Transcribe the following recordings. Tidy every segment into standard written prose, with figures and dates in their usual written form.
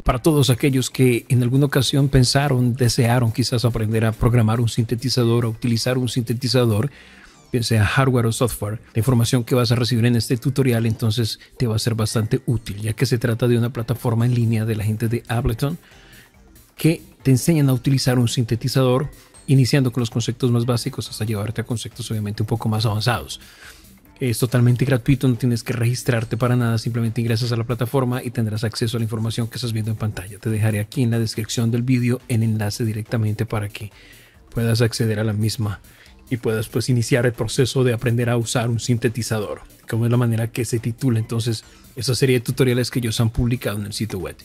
Para todos aquellos que en alguna ocasión desearon quizás aprender a programar un sintetizador, a utilizar un sintetizador, bien sea hardware o software, la información que vas a recibir en este tutorial entonces te va a ser bastante útil, ya que se trata de una plataforma en línea de la gente de Ableton que te enseñan a utilizar un sintetizador, iniciando con los conceptos más básicos hasta llevarte a conceptos obviamente un poco más avanzados. Es totalmente gratuito, no tienes que registrarte para nada, simplemente ingresas a la plataforma y tendrás acceso a la información que estás viendo en pantalla. Te dejaré aquí en la descripción del vídeo el enlace directamente para que puedas acceder a la misma y puedas pues iniciar el proceso de aprender a usar un sintetizador, como es la manera que se titula entonces esa serie de tutoriales que ellos han publicado en el sitio web.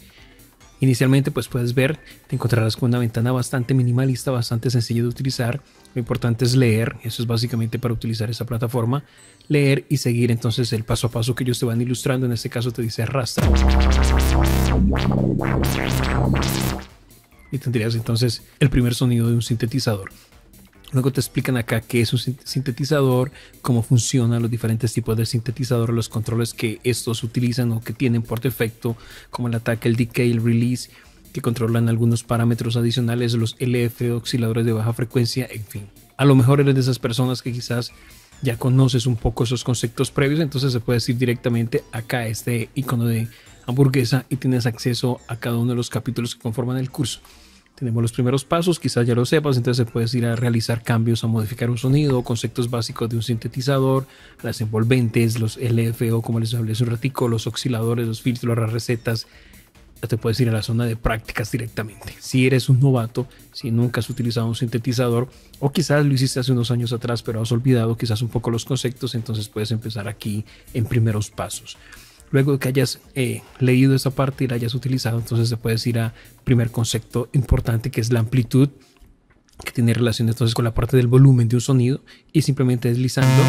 Inicialmente pues puedes ver, te encontrarás con una ventana bastante minimalista, bastante sencilla de utilizar. Lo importante es leer, eso es básicamente para utilizar esa plataforma, leer y seguir entonces el paso a paso que ellos te van ilustrando. En este caso te dice arrastra y tendrías entonces el primer sonido de un sintetizador. Luego te explican acá qué es un sintetizador, cómo funcionan los diferentes tipos de sintetizador, los controles que estos utilizan o que tienen por defecto, como el ataque, el decay, el release, que controlan algunos parámetros adicionales, los LF, osciladores de baja frecuencia, en fin. A lo mejor eres de esas personas que quizás ya conoces un poco esos conceptos previos, entonces se puede ir directamente acá a este icono de hamburguesa y tienes acceso a cada uno de los capítulos que conforman el curso. Tenemos los primeros pasos, quizás ya lo sepas, entonces puedes ir a realizar cambios, a modificar un sonido, conceptos básicos de un sintetizador, las envolventes, los LFO, como les hablé hace un ratico, los osciladores, los filtros, las recetas. Ya te puedes ir a la zona de prácticas directamente. Si eres un novato, si nunca has utilizado un sintetizador o quizás lo hiciste hace unos años atrás pero has olvidado quizás un poco los conceptos, entonces puedes empezar aquí en primeros pasos. Luego de que hayas leído esta parte y la hayas utilizado, entonces te puedes ir a primer concepto importante, que es la amplitud, que tiene relación entonces con la parte del volumen de un sonido, y simplemente deslizando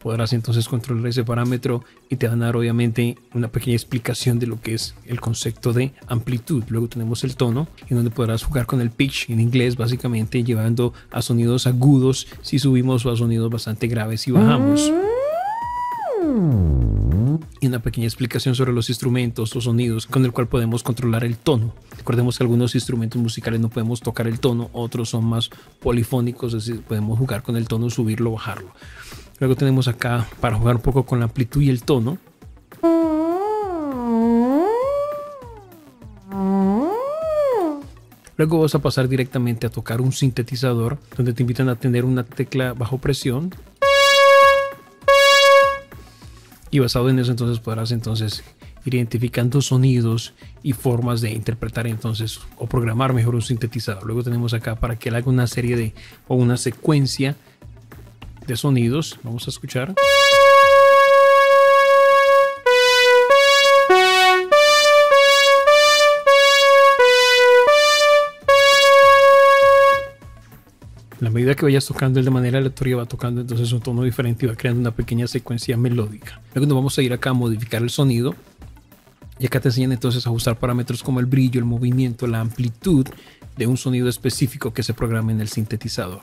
podrás entonces controlar ese parámetro y te van a dar obviamente una pequeña explicación de lo que es el concepto de amplitud. Luego tenemos el tono, en donde podrás jugar con el pitch en inglés, básicamente llevando a sonidos agudos si subimos o a sonidos bastante graves si bajamos. Y una pequeña explicación sobre los instrumentos o sonidos con el cual podemos controlar el tono. Recordemos que algunos instrumentos musicales no podemos tocar el tono, otros son más polifónicos, es decir, podemos jugar con el tono, subirlo o bajarlo. Luego tenemos acá para jugar un poco con la amplitud y el tono. Luego vas a pasar directamente a tocar un sintetizador, donde te invitan a tener una tecla bajo presión. Y basado en eso entonces podrás entonces ir identificando sonidos y formas de interpretar entonces o programar mejor un sintetizador. Luego tenemos acá para que él haga una serie o una secuencia de sonidos. Vamos a escuchar. A la medida que vayas tocando él de manera aleatoria va tocando entonces un tono diferente y va creando una pequeña secuencia melódica. Luego nos vamos a ir acá a modificar el sonido y acá te enseñan entonces a ajustar parámetros como el brillo, el movimiento, la amplitud de un sonido específico que se programa en el sintetizador.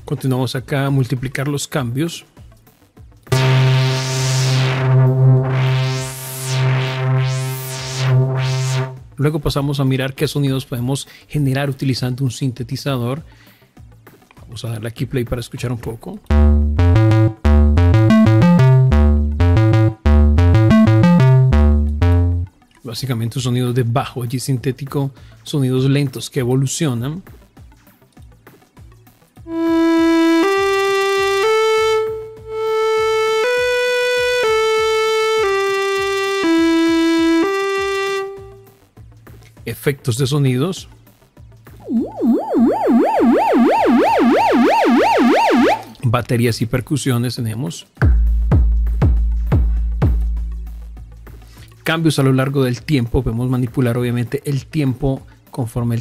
Continuamos acá a multiplicar los cambios. Luego pasamos a mirar qué sonidos podemos generar utilizando un sintetizador. Vamos a darle aquí play para escuchar un poco. Básicamente sonidos de bajo allí sintético, sonidos lentos que evolucionan. Efectos de sonidos. Baterías y percusiones tenemos. Cambios a lo largo del tiempo. Podemos manipular obviamente el tiempo conforme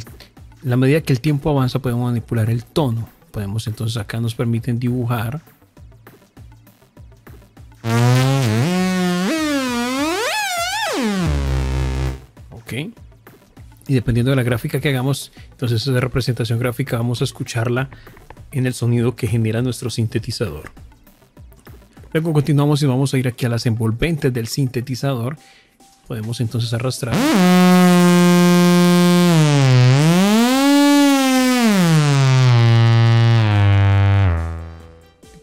En la medida que el tiempo avanza podemos manipular el tono. Podemos entonces acá nos permiten dibujar. Ok. Y dependiendo de la gráfica que hagamos, entonces esa representación gráfica vamos a escucharla en el sonido que genera nuestro sintetizador. Luego continuamos y vamos a ir aquí a las envolventes del sintetizador. Podemos entonces arrastrar.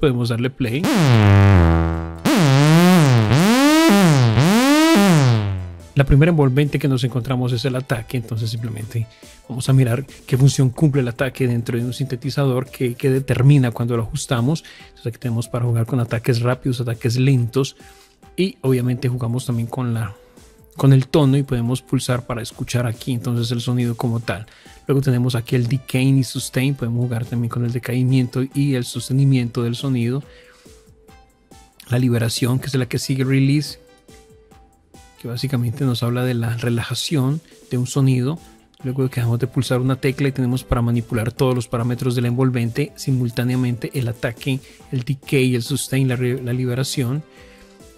Podemos darle play. La primera envolvente que nos encontramos es el ataque, entonces simplemente vamos a mirar qué función cumple el ataque dentro de un sintetizador que determina cuando lo ajustamos. Entonces aquí tenemos para jugar con ataques rápidos, ataques lentos, y obviamente jugamos también con el tono y podemos pulsar para escuchar aquí entonces el sonido como tal. Luego tenemos aquí el decay y sustain, podemos jugar también con el decaimiento y el sostenimiento del sonido. La liberación, que es la que sigue release, que básicamente nos habla de la relajación de un sonido. Luego que dejamos de pulsar una tecla y tenemos para manipular todos los parámetros de la envolvente simultáneamente: el ataque, el decay, el sustain, la liberación.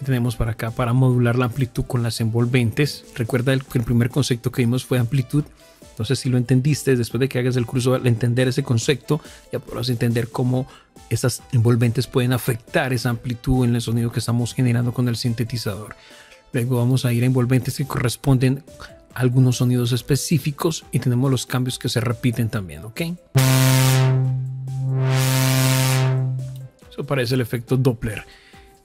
Y tenemos para acá para modular la amplitud con las envolventes. Recuerda que el primer concepto que vimos fue amplitud. Entonces, si lo entendiste, después de que hagas el curso, al entender ese concepto, ya podrás entender cómo esas envolventes pueden afectar esa amplitud en el sonido que estamos generando con el sintetizador. Luego vamos a ir a envolventes que corresponden a algunos sonidos específicos y tenemos los cambios que se repiten también, ¿ok? Eso parece el efecto Doppler.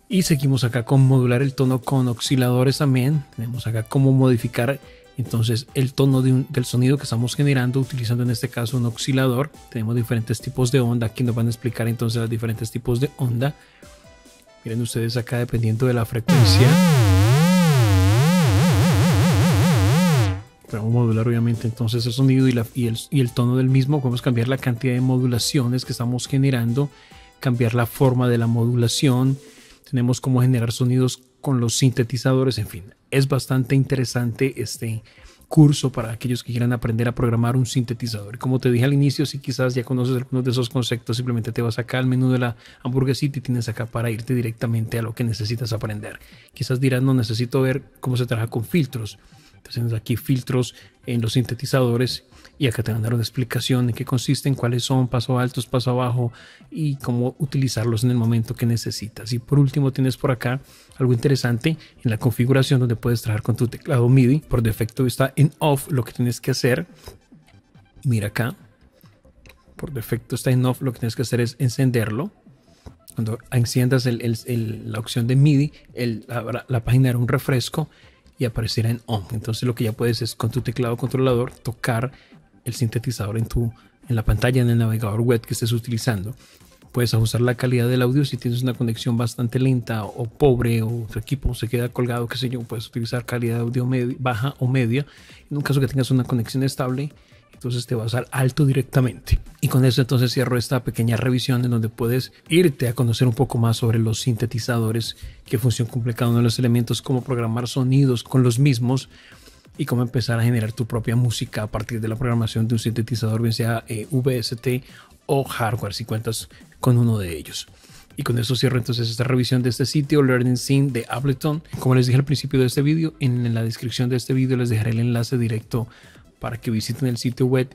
Y seguimos acá con modular el tono con osciladores también. Tenemos acá cómo modificar entonces el tono del sonido que estamos generando utilizando en este caso un oscilador. Tenemos diferentes tipos de onda. Aquí nos van a explicar entonces los diferentes tipos de onda. Miren ustedes acá, dependiendo de la frecuencia. Podemos modular obviamente entonces el sonido y el tono del mismo. Podemos cambiar la cantidad de modulaciones que estamos generando, cambiar la forma de la modulación. Tenemos cómo generar sonidos con los sintetizadores. En fin, es bastante interesante este curso para aquellos que quieran aprender a programar un sintetizador. Como te dije al inicio, si quizás ya conoces algunos de esos conceptos, simplemente te vas acá al menú de la hamburguesita y tienes acá para irte directamente a lo que necesitas aprender. Quizás dirás, no, necesito ver cómo se trabaja con filtros. Entonces tenemos aquí filtros en los sintetizadores y acá te van a dar una explicación en qué consisten, cuáles son, paso altos, paso abajo y cómo utilizarlos en el momento que necesitas. Y por último tienes por acá algo interesante en la configuración donde puedes trabajar con tu teclado MIDI. Por defecto está en off. Lo que tienes que hacer, mira acá, por defecto está en off. Lo que tienes que hacer es encenderlo. Cuando enciendas la opción de MIDI, la página hará un refresco y aparecerá en on. Entonces lo que ya puedes es con tu teclado controlador tocar el sintetizador en la pantalla, en el navegador web que estés utilizando. Puedes ajustar la calidad del audio si tienes una conexión bastante lenta o pobre, o tu equipo se queda colgado, qué sé yo. Puedes utilizar calidad de audio baja o media. En un caso que tengas una conexión estable, entonces te vas al alto directamente. Y con eso entonces cierro esta pequeña revisión en donde puedes irte a conocer un poco más sobre los sintetizadores, qué función cumple cada uno de los elementos, cómo programar sonidos con los mismos y cómo empezar a generar tu propia música a partir de la programación de un sintetizador, bien sea VST o hardware, si cuentas con uno de ellos. Y con eso cierro entonces esta revisión de este sitio Learning Scene de Ableton. Como les dije al principio de este vídeo, en la descripción de este vídeo les dejaré el enlace directo para que visiten el sitio web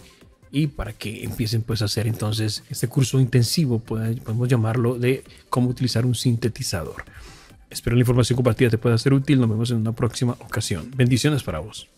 y para que empiecen pues a hacer entonces este curso intensivo, podemos llamarlo, de cómo utilizar un sintetizador. Espero la información compartida te pueda ser útil. Nos vemos en una próxima ocasión. Bendiciones para vos.